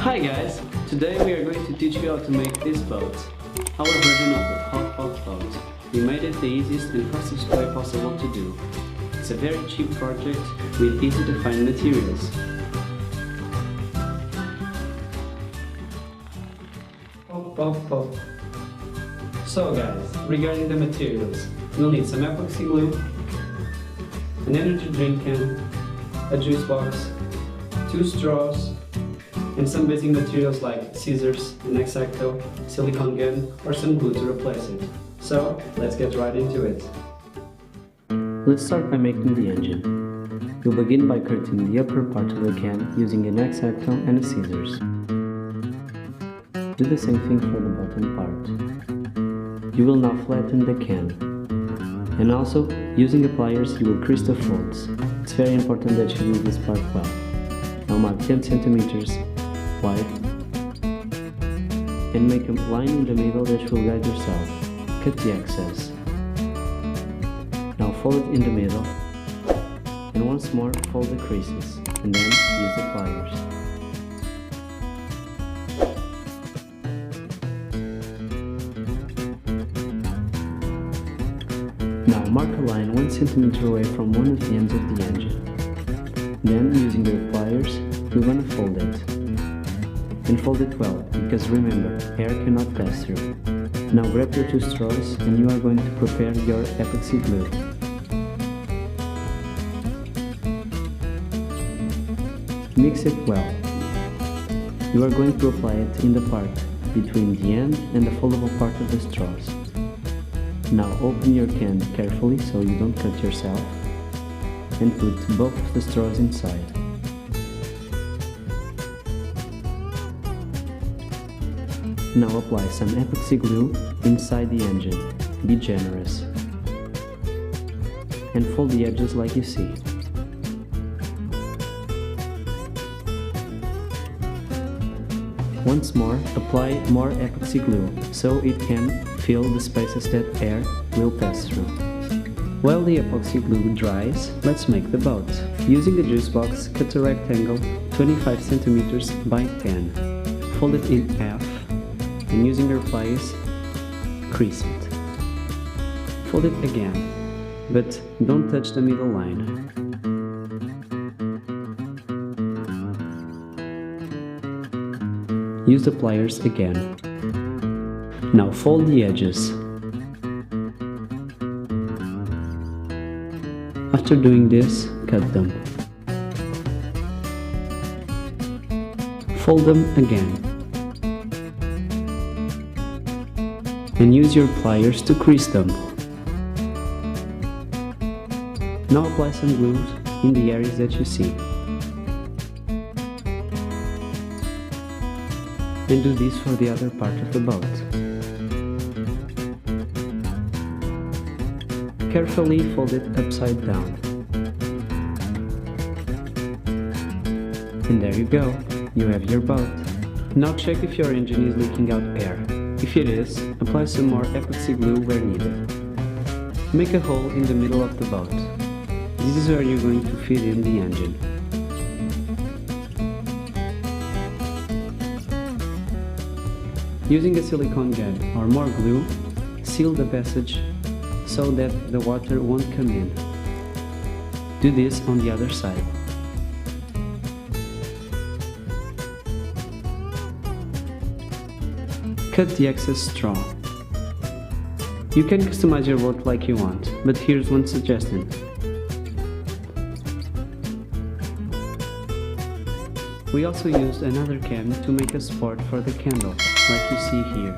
Hi guys! Today we are going to teach you how to make this boat, our version of the hot boat. We made it the easiest and fastest way possible to do. It's a very cheap project with easy to find materials. So guys, regarding the materials, you'll need some epoxy glue, an energy drink can, a juice box, 2 straws, and some basic materials like scissors, an X-Acto, silicone gun, or some glue to replace it. So, let's get right into it. Let's start by making the engine. You'll begin by cutting the upper part of the can using an X-Acto and a scissors. Do the same thing for the bottom part. You will now flatten the can. And also, using the pliers, you will crease the folds. It's very important that you do this part well. Now mark 10 centimeters wide and make a line in the middle that you will guide yourself. Cut the excess. Now fold it in the middle and once more fold the creases and then use the pliers. Now mark a line 1 centimeter away from one of the ends of the engine. Then using your pliers, you're going to fold it. And fold it well, because remember, air cannot pass through. Now grab your 2 straws and you are going to prepare your epoxy glue. Mix it well. You are going to apply it in the part between the end and the foldable part of the straws. Now open your can carefully so you don't cut yourself and put both of the straws inside. Now apply some epoxy glue inside the engine. Be generous. And fold the edges like you see. Once more, apply more epoxy glue so it can fill the spaces that air will pass through. While the epoxy glue dries, let's make the boat. Using the juice box, cut a rectangle 25 centimeters by 10. Fold it in half and using your pliers, crease it. Fold it again, but don't touch the middle line. Use the pliers again. Now fold the edges. After doing this, cut them. Fold them again. And use your pliers to crease them. Now apply some glue in the areas that you see. And do this for the other part of the boat. Carefully fold it upside down. And there you go, you have your boat. Now check if your engine is leaking out air. If it is, apply some more epoxy glue where needed. Make a hole in the middle of the boat. This is where you're going to feed in the engine. Using a silicone gun or more glue, seal the passage so that the water won't come in. Do this on the other side. Cut the excess straw. You can customize your boat like you want, but here's one suggestion. We also used another can to make a support for the candle, like you see here.